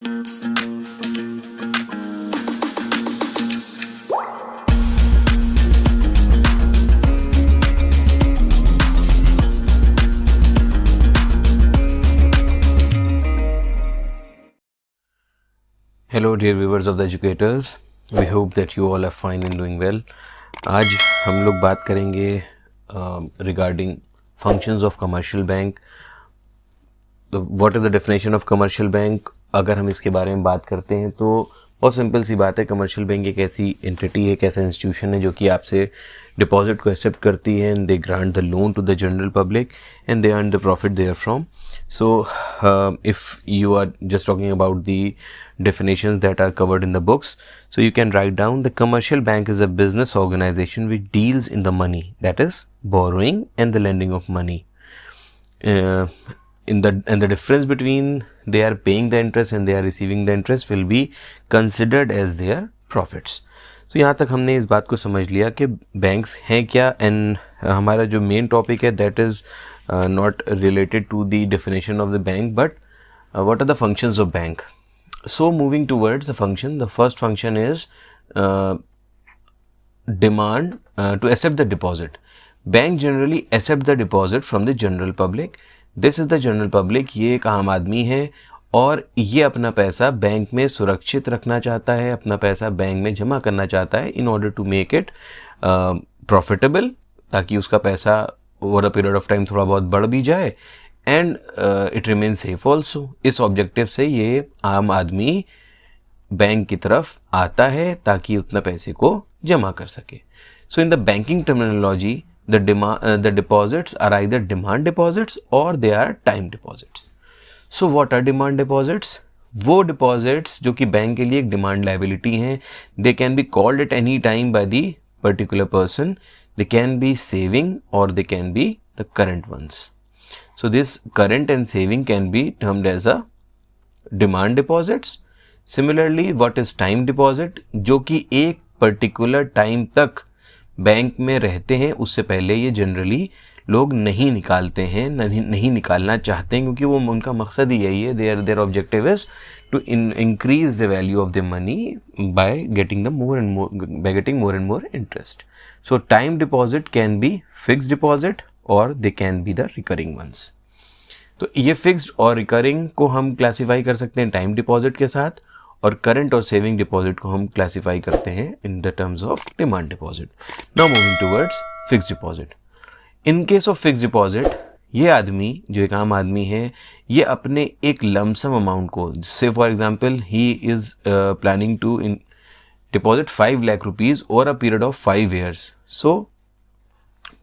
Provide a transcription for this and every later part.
Hello dear viewers of the educators, we hope that you all are fine and doing well. आज हम लोग बात करेंगे regarding functions of commercial bank. What is the definition of commercial bank? अगर हम इसके बारे में बात करते हैं तो बहुत सिंपल सी बात है, कमर्शियल बैंक एक ऐसी एंटिटी है, एक ऐसा इंस्टीट्यूशन है जो कि आपसे डिपॉजिट को एक्सेप्ट करती है and they grant the loan to the general public and they earn the profit there from. So if you are just talking about the definitions that are covered in the books, so you can write down the commercial bank is a business organization which deals in the money, that is borrowing and the lending of money, and the difference between they are paying the interest and they are receiving the interest will be considered as their profits. So यहाँ तक हमने इस बात को समझ लिया कि banks हैं क्या, and हमारा जो main topic है that is not related to the definition of the bank, but what are the functions of bank. So moving towards the function, the first function is demand to accept the deposit. Bank generally accept the deposit from the general public. This is the general public. ये एक आम आदमी है और ये अपना पैसा bank में सुरक्षित रखना चाहता है, अपना पैसा बैंक में जमा करना चाहता है in order to make it profitable, ताकि उसका पैसा over a period of time थोड़ा बहुत बढ़ भी जाए and it remain safe also. इस ऑब्जेक्टिव से ये आम आदमी बैंक की तरफ आता है ताकि उतना पैसे को जमा कर सके. So in the banking terminology the deposits are either demand deposits और they are time deposits. So what are demand deposits? वो डिपॉजिट्स जो कि बैंक के लिए एक डिमांड लायबिलिटी हैं, they can be called at any time by the particular person. They can be saving और they can be the current ones. So this current and saving can be termed as a demand deposits. Similarly, what is time deposit? जो कि एक particular time तक bank में रहते हैं, उससे पहले ये जनरली लोग नहीं निकालते हैं, नहीं निकालना चाहते हैं, क्योंकि वो उनका मकसद ही यही है. their objective is to increase the value of the money by getting more and more interest. So time deposit can be fixed deposit और they can be the recurring ones. तो ये फिक्स्ड और रिकरिंग को हम classify कर सकते हैं time deposit के साथ, और करंट और सेविंग डिपॉजिट को हम क्लासीफाई करते हैं इन the terms of demand deposit. Now moving towards fixed deposit. In case of fixed deposit, ये आदमी जो एक आम आदमी है, ये अपने एक लमसम अमाउंट को, say for example he is planning to deposit 5 lakh rupees over a period of 5 years. So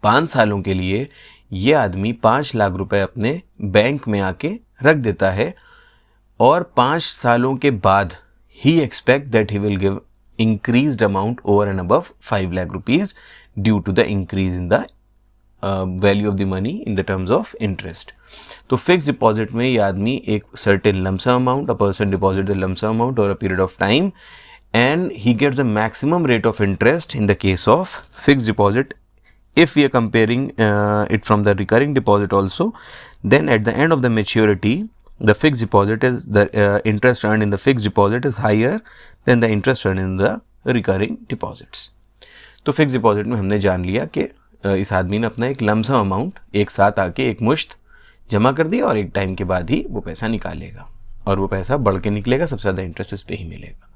5 सालों के लिए ये आदमी 5 लाख रुपए अपने बैंक में आके रख देता है, और 5 सालों के बाद ही expect that he will give increased amount over and above 5 lakh rupees due to the increase in the value of the money in the terms of interest. तो फिक्स डिपॉजिट में ये आदमी एक certain lump sum amount, a person deposit the lump sum amount over a period of time and he gets a maximum rate of interest in the case of fixed deposit. If we are comparing it from the recurring deposit also, then at the end of the maturity, the fixed deposit is the interest earned in the fixed deposit is higher than the interest earned in the recurring deposits. तो fixed deposit में हमने जान लिया कि इस आदमी ने अपना एक लमसम अमाउंट एक साथ आके एक मुश्त जमा कर दिया और एक टाइम के बाद ही वो पैसा निकालेगा, और वो पैसा बढ़ के निकलेगा, सबसे ज़्यादा इंटरेस्ट इस पे ही मिलेगा.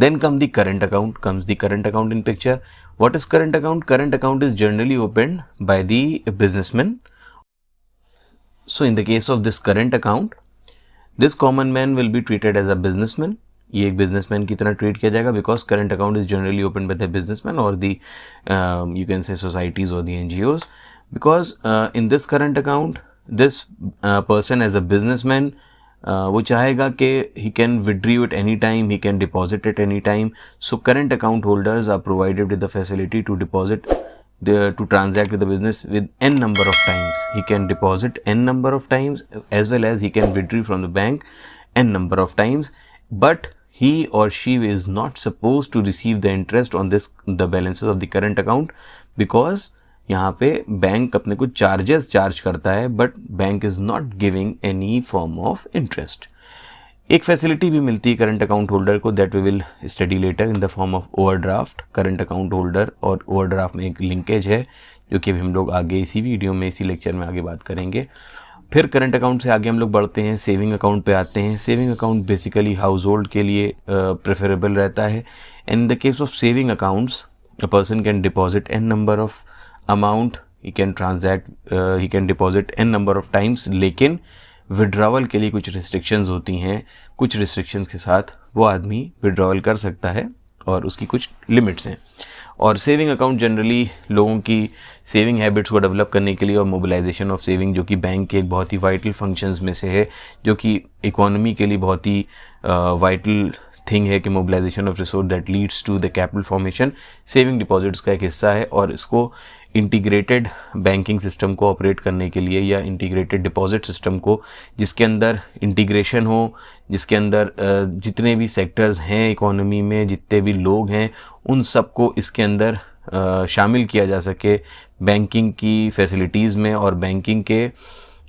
Then comes the current account in picture. What is current account? Current account is generally opened by the businessman. So in the case of this current account, this common man will be treated as a businessman. ये एक businessman की तरह treat किया जाएगा, because current account is generally opened by the businessman or the you can say societies or the NGOs. Because in this current account, this person as a businessman, वो चाहेगा कि he can withdraw it any time, he can deposit it any time. So current account holders are provided with the facility to deposit to transact with the business with n number of times. He can deposit n number of times, as well as he can withdraw from the bank n number of times, but he or she is not supposed to receive the interest on the balances of the current account, because यहाँ पे bank अपने को charges charge करता है, but bank is not giving any form of interest. एक facility भी मिलती है करंट अकाउंट होल्डर को, that we will study later in the form of overdraft. Current account holder और ओवरड्राफ्ट में एक लिंकेज है जो कि अभी हम लोग आगे इसी वीडियो में, इसी लेक्चर में आगे बात करेंगे। फिर करंट अकाउंट से आगे हम लोग बढ़ते हैं, सेविंग अकाउंट पे आते हैं। Saving account basically house hold के लिए प्रेफरेबल रहता है। In the case of saving accounts a person can deposit n number of amount, he can transact, he can deposit n number of times, लेकिन withdrawal के लिए कुछ restrictions होती हैं। कुछ रिस्ट्रिक्शंस के साथ वो आदमी विड्रॉवल कर सकता है और उसकी कुछ लिमिट्स हैं। और सेविंग अकाउंट जनरली लोगों की सेविंग हैबिट्स को डेवलप करने के लिए और मोबिलाइजेशन ऑफ सेविंग, जो कि बैंक के एक बहुत ही वाइटल फंक्शंस में से है, जो कि इकोनॉमी के लिए बहुत ही वाइटल थिंग है कि mobilisation of resource that leads to the capital formation, saving deposits का एक हिस्सा है। और इसको इंटीग्रेटेड बैंकिंग सिस्टम को ऑपरेट करने के लिए, या इंटीग्रेटेड डिपॉजिट सिस्टम को जिसके अंदर इंटीग्रेशन हो, जिसके अंदर जितने भी सेक्टर्स हैं इकोनॉमी में, जितने भी लोग हैं, उन सबको इसके अंदर शामिल किया जा सके बैंकिंग की फैसिलिटीज़ में, और बैंकिंग के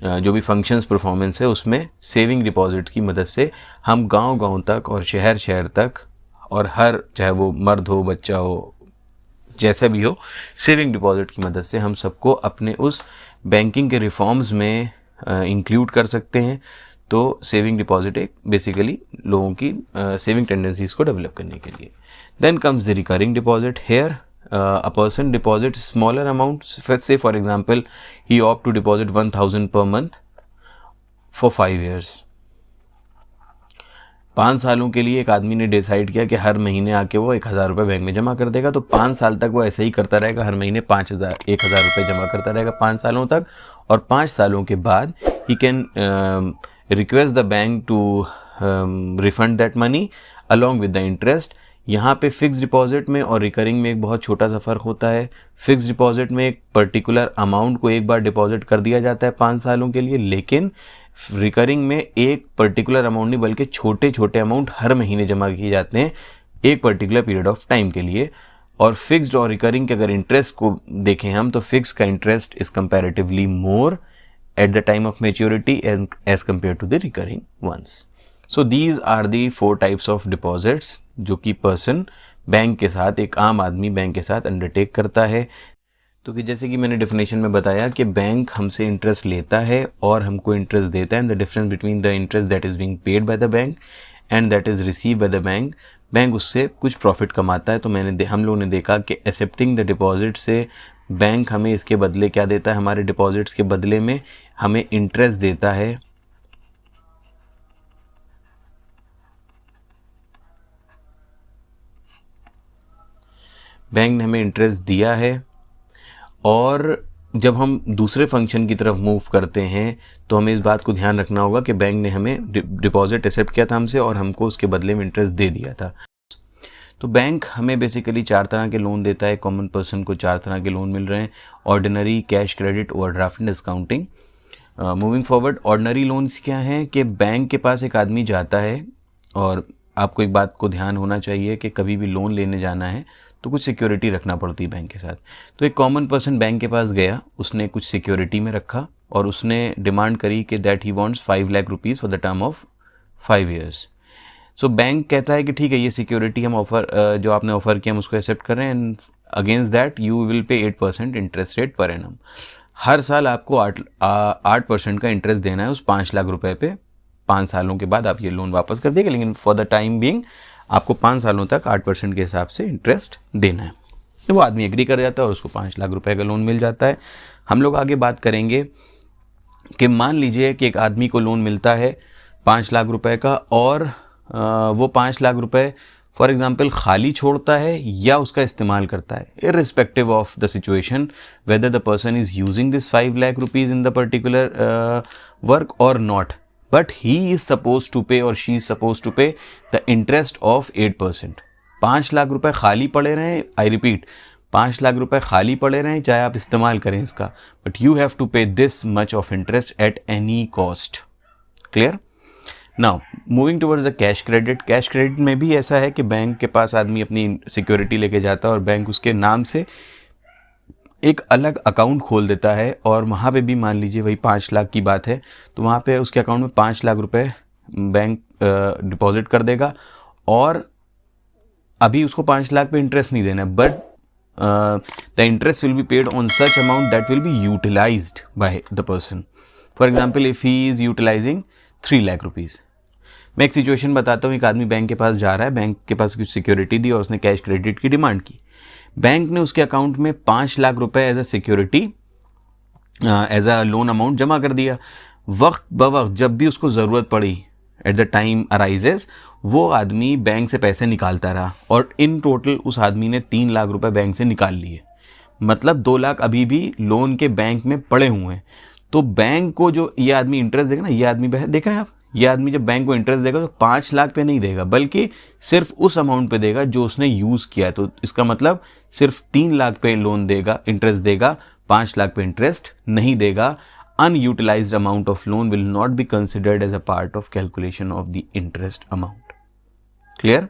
जो भी फंक्शंस परफॉर्मेंस है उसमें सेविंग डिपॉजिट की मदद से हम गांव-गांव तक और शहर-शहर तक, और हर, चाहे वो मर्द हो, बच्चा हो, जैसा भी हो, सेविंग डिपॉजिट की मदद से हम सबको अपने उस बैंकिंग के रिफॉर्म्स में इंक्लूड कर सकते हैं। तो सेविंग डिपॉजिट एक बेसिकली लोगों की सेविंग टेंडेंसीज को डेवलप करने के लिए। Then comes the recurring deposit. Here a person deposits smaller amounts. Let's say for example he opt to deposit 1000 per month for 5 years. 5 सालों के लिए एक आदमी ने डिसाइड किया कि हर महीने आके वो 1000 रुपये बैंक में जमा कर देगा। तो 5 साल तक वो ऐसे ही करता रहेगा, हर महीने 1000 रुपये जमा करता रहेगा 5 सालों तक। और 5 सालों के बाद he can request the bank to refund that money along with the interest। यहाँ पे फिक्स डिपॉजिट में और रिकरिंग में एक बहुत छोटा सा फ़र्क होता है। फिक्स डिपॉजिट में एक पर्टिकुलर अमाउंट को एक बार डिपॉजिट कर दिया जाता है 5 सालों के लिए, लेकिन रिकरिंग में एक पर्टिकुलर अमाउंट नहीं बल्कि छोटे छोटे अमाउंट हर महीने जमा किए जाते हैं एक पर्टिकुलर पीरियड ऑफ टाइम के लिए। और फिक्स्ड और रिकरिंग के अगर इंटरेस्ट को देखें हम, तो फिक्स का interest is comparatively more at the time of maturity as compare to the recurring ones. So these are the 4 types of deposits जो कि पर्सन बैंक के साथ, एक आम आदमी बैंक के साथ अंडरटेक करता है। तो कि जैसे कि मैंने डेफिनेशन में बताया कि बैंक हमसे इंटरेस्ट लेता है और हमको इंटरेस्ट देता है, and the difference between the interest that is being paid by the bank and that is receive by the bank, bank उससे कुछ प्रॉफिट कमाता है। तो हम लोगों ने देखा कि एक्सेप्टिंग द डिपॉजिट से बैंक हमें इसके बदले क्या देता है, हमारे डिपॉजिट्स के बदले में हमें इंटरेस्ट देता है। बैंक ने हमें इंटरेस्ट दिया है। और जब हम दूसरे फंक्शन की तरफ मूव करते हैं तो हमें इस बात को ध्यान रखना होगा कि बैंक ने हमें डिपॉजिट एक्सेप्ट किया था हमसे और हमको उसके बदले में इंटरेस्ट दे दिया था। तो बैंक हमें बेसिकली 4 तरह के लोन देता है। कॉमन पर्सन को 4 तरह के लोन मिल रहे हैं: ordinary, cash credit, overdraft and discounting. Moving forward, ordinary loans क्या हैं कि बैंक के पास एक आदमी जाता है, और आपको एक बात को ध्यान होना चाहिए कि कभी भी लोन लेने जाना है तो कुछ सिक्योरिटी रखना पड़ती है बैंक के साथ। तो एक कॉमन पर्सन बैंक के पास गया, उसने कुछ सिक्योरिटी में रखा और उसने डिमांड करी कि that he wants 5 lakh rupees for the term of 5 years. So bank कहता है कि ठीक है, ये सिक्योरिटी हम जो आपने ऑफर किया हम उसको एक्सेप्ट कर रहे हैं, and against that you will pay 8% interest rate per annum. हर साल आपको 8% का इंटरेस्ट देना है उस 5 लाख रुपए पे। 5 सालों के बाद आप ये लोन वापस कर देंगे, लेकिन फॉर द टाइम बीइंग आपको 5 सालों तक 8% के हिसाब से इंटरेस्ट देना है। तो वो आदमी एग्री कर जाता है और उसको 5 लाख रुपए का लोन मिल जाता है। हम लोग आगे बात करेंगे कि मान लीजिए कि एक आदमी को लोन मिलता है 5 लाख रुपए का, और वो 5 लाख रुपए फॉर एग्जाम्पल खाली छोड़ता है या उसका इस्तेमाल करता है, irrespective of the situation whether the person is using this 5 lakh rupees in the particular work और not, but he is supposed to pay or she is supposed to pay the interest of 8%। 5 lakh रुपए खाली पड़े रहें, I repeat, 5 lakh रुपए खाली पड़े रहें चाहे आप इस्तेमाल करें इसका, बट यू हैव टू पे this much of interest at any cost. Clear? Now moving towards the cash credit. Cash credit में भी ऐसा है कि बैंक के पास आदमी अपनी सिक्योरिटी लेके जाता है और बैंक उसके नाम से एक अलग अकाउंट खोल देता है, और वहाँ पे भी मान लीजिए वही 5 लाख की बात है, तो वहाँ पे उसके अकाउंट में 5 लाख रुपए बैंक डिपॉजिट कर देगा और अभी उसको 5 लाख पे इंटरेस्ट नहीं देना है, but the interest will be paid on such amount that will be utilised by the person. For example if he is utilising 3 lakh rupees. मैं एक सिचुएशन बताता हूँ. एक आदमी बैंक के पास जा रहा है, बैंक के पास कुछ सिक्योरिटी दी और उसने कैश क्रेडिट की डिमांड की. बैंक ने उसके अकाउंट में 5 लाख रुपए as a security, as a loan amount जमा कर दिया. वक्त ब वक्त जब भी उसको ज़रूरत पड़ी, एट द टाइम अराइजेस, वो आदमी बैंक से पैसे निकालता रहा और इन टोटल उस आदमी ने 3 लाख रुपए बैंक से निकाल लिए. मतलब 2 लाख अभी भी लोन के बैंक में पड़े हुए हैं. तो बैंक को जो ये आदमी इंटरेस्ट देगा ना, ये आदमी देख रहे हैं आप, ये आदमी जब बैंक को इंटरेस्ट देगा तो 5 लाख पे नहीं देगा, बल्कि सिर्फ उस अमाउंट पे देगा जो उसने यूज़ किया है. तो इसका मतलब सिर्फ 3 लाख पे लोन देगा, इंटरेस्ट देगा, 5 लाख पे इंटरेस्ट नहीं देगा. Unutilised amount of loan will not be considered as a part of calculation of the interest amount. Clear?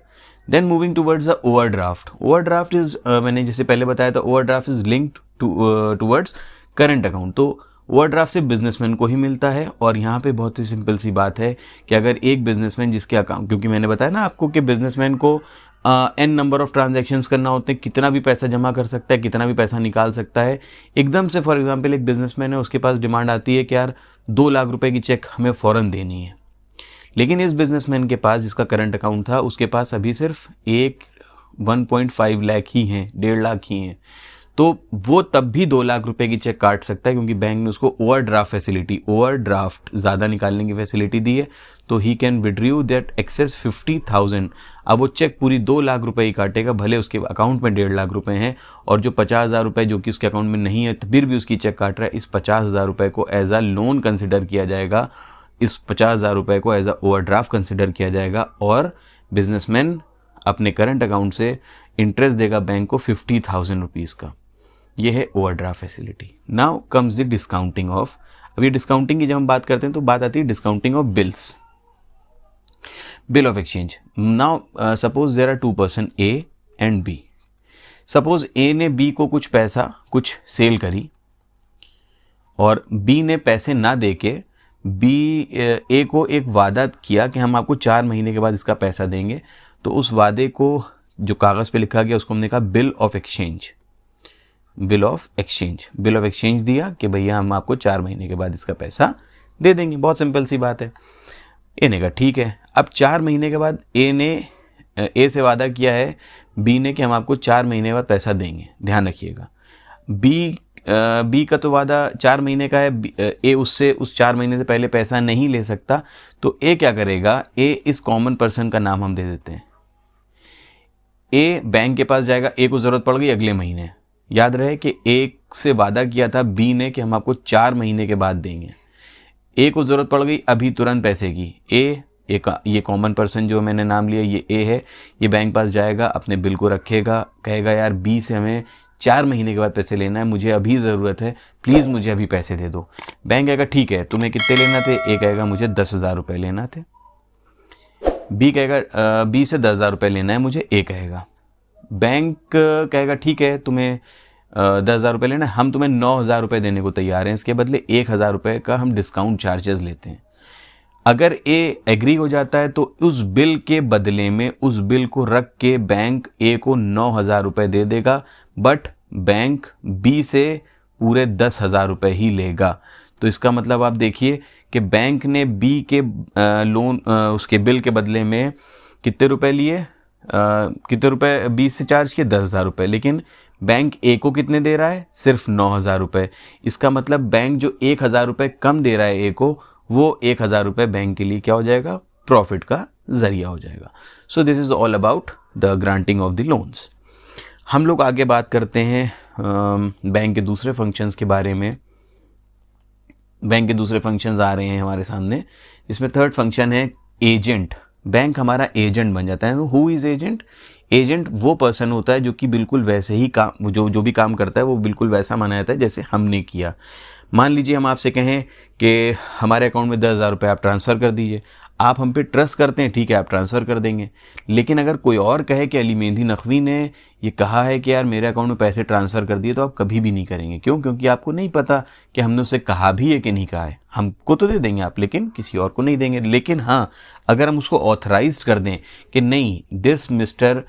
Then moving towards the overdraft. Overdraft is, मैंने जैसे पहले बताया था, overdraft is linked towards current account. तो overdraft से businessman को ही मिलता है. और यहाँ पे बहुत ही सिंपल सी बात है कि अगर एक बिजनेसमैन जिसके अकाउंट, क्योंकि मैंने बताया ना आपको कि बिजनेसमैन को एन नंबर ऑफ ट्रांजैक्शंस करना होते हैं, कितना भी पैसा जमा कर सकता है, कितना भी पैसा निकाल सकता है. एकदम से फॉर एग्जांपल एक बिजनेसमैन है, उसके पास डिमांड आती है कि यार 2 लाख रुपए की चेक हमें फ़ौरन देनी है. लेकिन इस बिजनेसमैन के पास, जिसका करंट अकाउंट था, उसके पास अभी सिर्फ 1.5 लाख ही हैं, 1.5 लाख ही हैं. तो वो तब भी 2 लाख रुपए की चेक काट सकता है, क्योंकि बैंक ने उसको ओवरड्राफ्ट फैसिलिटी, ओवरड्राफ्ट ज़्यादा निकालने की फैसिलिटी दी है. तो he can withdraw that excess 50,000. अब वो चेक पूरी 2 लाख रुपए ही काटेगा, भले उसके अकाउंट में 1.5 लाख रुपए हैं, और जो 50,000 रुपए जो कि उसके अकाउंट में नहीं है फिर भी उसकी चेक काट रहा है, इस 50,000 रुपए को एज अ लोन कंसिडर किया जाएगा. इस 50,000 रुपए को एज अ ओवरड्राफ्ट कंसिडर किया जाएगा और बिजनेसमैन अपने करंट अकाउंट से इंटरेस्ट देगा बैंक को 50,000 रुपीज़ का. ये है overdraft facility. Now comes the discounting of. अभी डिस्काउंटिंग की जब हम बात करते हैं तो बात आती है discounting of bills, bill of exchange. Now suppose there are 2 person A and B. Suppose A ने बी को कुछ पैसा, कुछ सेल करी, और बी ने पैसे ना दे के बी ए को एक वादा किया कि हम आपको 4 महीने के बाद इसका पैसा देंगे. तो उस वादे को जो कागज़ पे लिखा गया उसको हमने कहा bill of exchange. Bill of exchange, bill of exchange दिया कि भैया हम आपको 4 महीने के बाद इसका पैसा दे देंगे. बहुत सिंपल सी बात है. ए ने कहा ठीक है. अब 4 महीने के बाद ए से वादा किया है बी ने कि हम आपको 4 महीने के बाद पैसा देंगे. ध्यान रखिएगा, बी का तो वादा 4 महीने का है, ए उससे उस 4 महीने से पहले पैसा नहीं ले सकता. तो ए क्या करेगा, ए इस कॉमन पर्सन का नाम हम दे देते हैं. ए बैंक के पास जाएगा, ए को ज़रूरत पड़ गई अगले महीने. याद रहे कि ए से वादा किया था बी ने कि हम आपको 4 महीने के बाद देंगे. ए को ज़रूरत पड़ गई अभी तुरंत पैसे की. ये कॉमन पर्सन जो मैंने नाम लिया ये ए है. ये बैंक पास जाएगा, अपने बिल को रखेगा, कहेगा यार बी से हमें 4 महीने के बाद पैसे लेना है, मुझे अभी ज़रूरत है, प्लीज़ मुझे अभी पैसे दे दो. बैंक कहेगा ठीक है, तुम्हें कितने लेना थे. ए कहेगा मुझे 10,000 रुपये लेना थे. बी कहेगा बी से 10,000 रुपये लेना है मुझे. ए कहेगा, बैंक कहेगा ठीक है, तुम्हें 10,000 रुपये लेना है, हम तुम्हें 9,000 रुपये देने को तैयार हैं, इसके बदले 1,000 रुपये का हम डिस्काउंट चार्जेस लेते हैं. अगर ए एग्री हो जाता है तो उस बिल के बदले में, उस बिल को रख के बैंक ए को 9,000 रुपये दे देगा, बट बैंक बी से पूरे 10,000 रुपये ही लेगा. तो इसका मतलब आप देखिए कि बैंक ने बी के लोन उसके बिल के बदले में कितने रुपए लिए, कितने रुपए बी से चार्ज किए, 10,000 रुपये. लेकिन बैंक ए को कितने दे रहा है, सिर्फ 9,000 रुपये. इसका मतलब बैंक जो 1,000 रुपये कम दे रहा है ए को, वो 1,000 रुपये बैंक के लिए क्या हो जाएगा, प्रॉफिट का जरिया हो जाएगा. So this is all about the granting of the loans. हम लोग आगे बात करते हैं बैंक के दूसरे फंक्शंस के बारे में. बैंक के दूसरे फंक्शंस आ रहे हैं हमारे सामने. इसमें थर्ड फंक्शन है एजेंट. बैंक हमारा एजेंट बन जाता है. Who is agent? एजेंट वो पर्सन होता है जो कि बिल्कुल वैसे ही काम, जो भी काम करता है वो बिल्कुल वैसा माना जाता है जैसे हमने किया. मान लीजिए हम आपसे कहें कि हमारे अकाउंट में 10,000 रुपये आप ट्रांसफ़र कर दीजिए. आप हम पे ट्रस्ट करते हैं, ठीक है, आप ट्रांसफ़र कर देंगे। लेकिन अगर कोई और कहे कि अली मेहंदी नकवी ने ये कहा है कि यार मेरे अकाउंट में पैसे ट्रांसफ़र कर दिए, तो आप कभी भी नहीं करेंगे। क्यों? क्योंकि आपको नहीं पता कि हमने उससे कहा भी है कि नहीं कहा है। हमको तो दे देंगे आप, लेकिन किसी और को नहीं देंगे। लेकिन हाँ, अगर हम उसको ऑथराइज्ड कर दें कि नहीं, this mister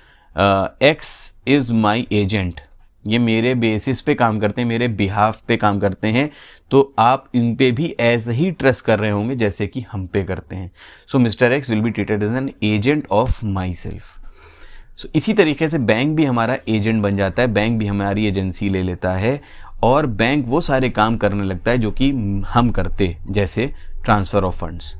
x is my agent, ये मेरे बेसिस पे काम करते हैं, मेरे बिहाफ पे काम करते हैं, तो आप इन पे भी ऐसे ही ट्रस्ट कर रहे होंगे जैसे कि हम पे करते हैं। So mister X will be treated as an agent of myself. So इसी तरीके से बैंक भी हमारा एजेंट बन जाता है, बैंक भी हमारी एजेंसी ले लेता है और बैंक वो सारे काम करने लगता है जो कि हम करते, जैसे ट्रांसफ़र ऑफ फंड्स।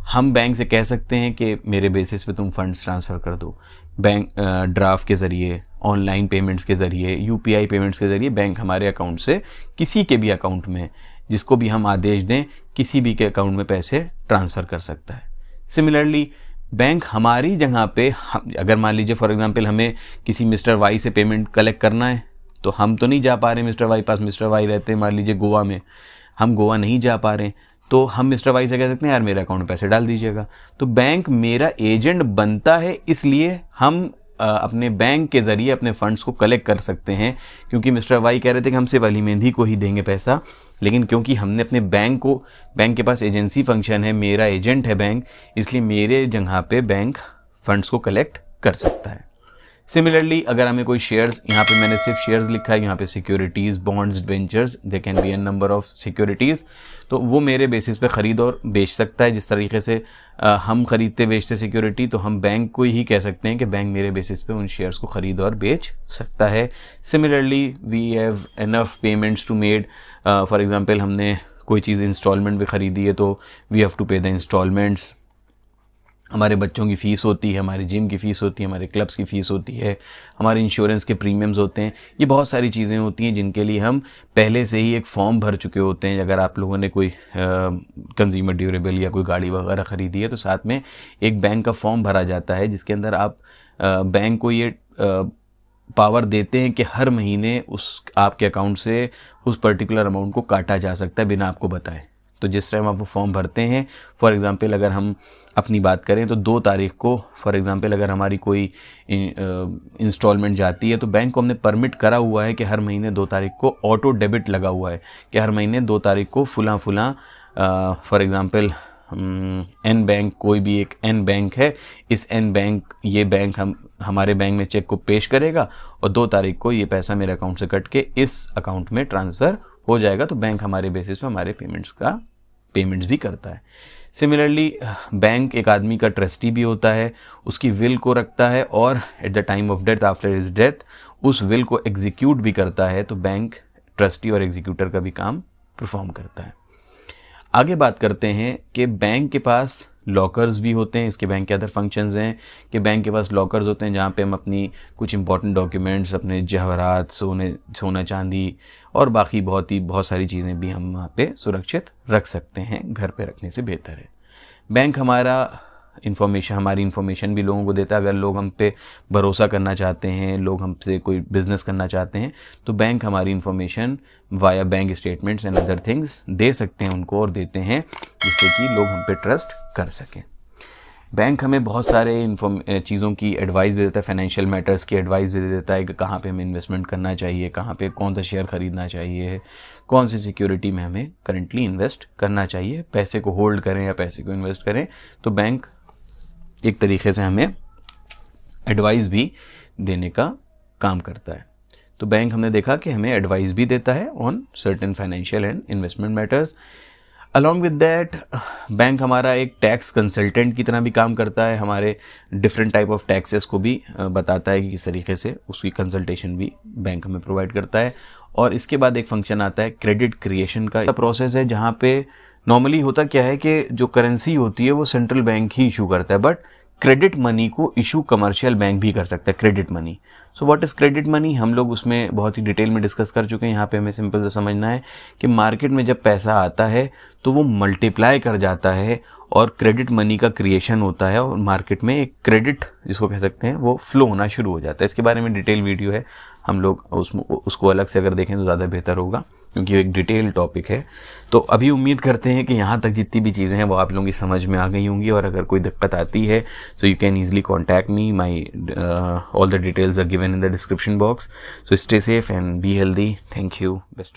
हम बैंक से कह सकते हैं कि मेरे बेसिस पे तुम फंड्स ट्रांसफ़र कर दो। बैंक ड्राफ्ट के ज़रिए, ऑनलाइन पेमेंट्स के ज़रिए, यूपीआई पेमेंट्स के ज़रिए बैंक हमारे अकाउंट से किसी के भी अकाउंट में, जिसको भी हम आदेश दें, किसी भी के अकाउंट में पैसे ट्रांसफ़र कर सकता है। सिमिलरली बैंक हमारी जगह पे, अगर मान लीजिए फॉर एग्जांपल हमें किसी मिस्टर वाई से पेमेंट कलेक्ट करना है, तो हम तो नहीं जा पा रहे मिस्टर वाई पास। मिस्टर वाई रहते हैं मान लीजिए गोवा में, हम गोवा नहीं जा पा रहे, तो हम मिस्टर वाई से कह सकते हैं यार मेरे अकाउंट में पैसे डाल दीजिएगा। तो बैंक मेरा एजेंट बनता है, इसलिए हम अपने बैंक के ज़रिए अपने फ़ंड्स को कलेक्ट कर सकते हैं। क्योंकि मिस्टर वाई कह रहे थे कि हम सिर्फ अली मेहंदी को ही देंगे पैसा, लेकिन क्योंकि हमने अपने बैंक को, बैंक के पास एजेंसी फंक्शन है, मेरा एजेंट है बैंक, इसलिए मेरे जगह पे बैंक फ़ंड्स को कलेक्ट कर सकता है। सिमिलरली अगर हमें कोई शेयर्स, यहाँ पे मैंने सिर्फ शेयर्स लिखा है, यहाँ पे securities, bonds, debentures, they can be n number of securities, तो वो मेरे बेसिस पे ख़रीद और बेच सकता है। जिस तरीके से हम ख़रीदते बेचते सिक्योरिटी, तो हम बैंक को ही कह सकते हैं कि बैंक मेरे बेसिस पे उन शेयर्स को ख़रीद और बेच सकता है। Similarly we have enough payments to made, for example हमने कोई चीज़ इंस्टॉलमेंट पे ख़रीदी है तो we have to pay the instalments. हमारे बच्चों की फ़ीस होती है, हमारे जिम की फ़ीस होती है, हमारे क्लब्स की फ़ीस होती है, हमारे इंश्योरेंस के प्रीमियम्स होते हैं। ये बहुत सारी चीज़ें होती हैं जिनके लिए हम पहले से ही एक फॉर्म भर चुके होते हैं। अगर आप लोगों ने कोई कंज्यूमर ड्यूरेबल या कोई गाड़ी वगैरह ख़रीदी है, तो साथ में एक बैंक का फॉर्म भरा जाता है जिसके अंदर आप बैंक को ये पावर देते हैं कि हर महीने उस आपके अकाउंट से उस पर्टिकुलर अमाउंट को काटा जा सकता है बिना आपको बताए। तो जिस टाइम आप वो फॉर्म भरते हैं, फॉर एग्ज़ाम्पल अगर हम अपनी बात करें तो 2 तारीख को, फॉर एग्ज़ाम्पल अगर हमारी कोई इंस्टॉलमेंट जाती है, तो बैंक को हमने परमिट करा हुआ है कि हर महीने 2 तारीख को ऑटो डेबिट लगा हुआ है कि हर महीने 2 तारीख को फुला फॉर एग्ज़ाम्पल एन बैंक, कोई भी एक एन बैंक है, इस एन बैंक, ये बैंक हमारे बैंक में चेक को पेश करेगा और 2 तारीख को ये पैसा मेरे अकाउंट से कट के इस अकाउंट में ट्रांसफ़र हो जाएगा। तो बैंक हमारे बेसिस पे हमारे पेमेंट्स भी करता है। सिमिलरली बैंक एक आदमी का ट्रस्टी भी होता है, उसकी विल को रखता है और eight the time of death, after his death, उस विल को एग्जीक्यूट भी करता है। तो बैंक ट्रस्टी और एग्जीक्यूटर का भी काम परफॉर्म करता है। आगे बात करते हैं कि बैंक के पास लॉकर्स भी होते हैं। इसके बैंक के अदर फंक्शंस हैं कि बैंक के पास लॉकर्स होते हैं जहाँ पे हम अपनी कुछ इंपॉर्टेंट डॉक्यूमेंट्स, अपने जवाहरात, सोना चांदी और बाकी बहुत सारी चीज़ें भी हम वहाँ पे सुरक्षित रख सकते हैं। घर पे रखने से बेहतर है। बैंक हमारी इंफॉर्मेशन भी लोगों को देता है। अगर लोग हम पे भरोसा करना चाहते हैं, लोग हमसे कोई बिज़नेस करना चाहते हैं, तो बैंक हमारी information via bank statements and other things they सकते हैं उनको और देते हैं, जिससे कि लोग हम पे ट्रस्ट कर सकें। बैंक हमें बहुत सारे चीज़ों की एडवाइस भी देता है, फाइनेंशियल मैटर्स की एडवाइस भी देता है कि कहाँ पे हमें इन्वेस्टमेंट करना चाहिए, कहाँ पे कौन सा शेयर ख़रीदना चाहिए, कौन सी सिक्योरिटी में हमें करंटली इन्वेस्ट करना चाहिए, पैसे को होल्ड करें या पैसे को इन्वेस्ट करें। तो बैंक एक तरीके से हमें एडवाइस भी देने का काम करता है। तो बैंक हमने देखा कि हमें एडवाइस भी देता है on certain financial and investment matters. Along with that bank हमारा एक टैक्स कंसल्टेंट की तरह भी काम करता है। हमारे डिफरेंट टाइप ऑफ टैक्सेस को भी बताता है कि किस तरीके से, उसकी कंसल्टेशन भी बैंक हमें प्रोवाइड करता है। और इसके बाद एक फंक्शन आता है क्रेडिट क्रिएशन का प्रोसेस है, जहाँ पे नॉर्मली होता क्या है कि जो करेंसी होती है वो सेंट्रल बैंक ही इशू करता है, बट क्रेडिट मनी को इशू कमर्शियल बैंक भी कर सकता है, credit money. So what is credit money, हम लोग उसमें बहुत ही डिटेल में डिस्कस कर चुके हैं। यहाँ पे हमें सिंपल से समझना है कि मार्केट में जब पैसा आता है तो वो मल्टीप्लाई कर जाता है और क्रेडिट मनी का क्रिएशन होता है और मार्केट में एक क्रेडिट, जिसको कह सकते हैं, वो फ्लो होना शुरू हो जाता है। इसके बारे में डिटेल वीडियो है, हम लोग उसको अलग से अगर देखें तो ज़्यादा बेहतर होगा, क्योंकि वो एक डिटेल टॉपिक है। तो अभी उम्मीद करते हैं कि यहाँ तक जितनी भी चीज़ें हैं वो आप लोगों की समझ में आ गई होंगी, और अगर कोई दिक्कत आती है so you can easily contact me, my all the details are given in the description box. So stay safe and be healthy. Thank you, best of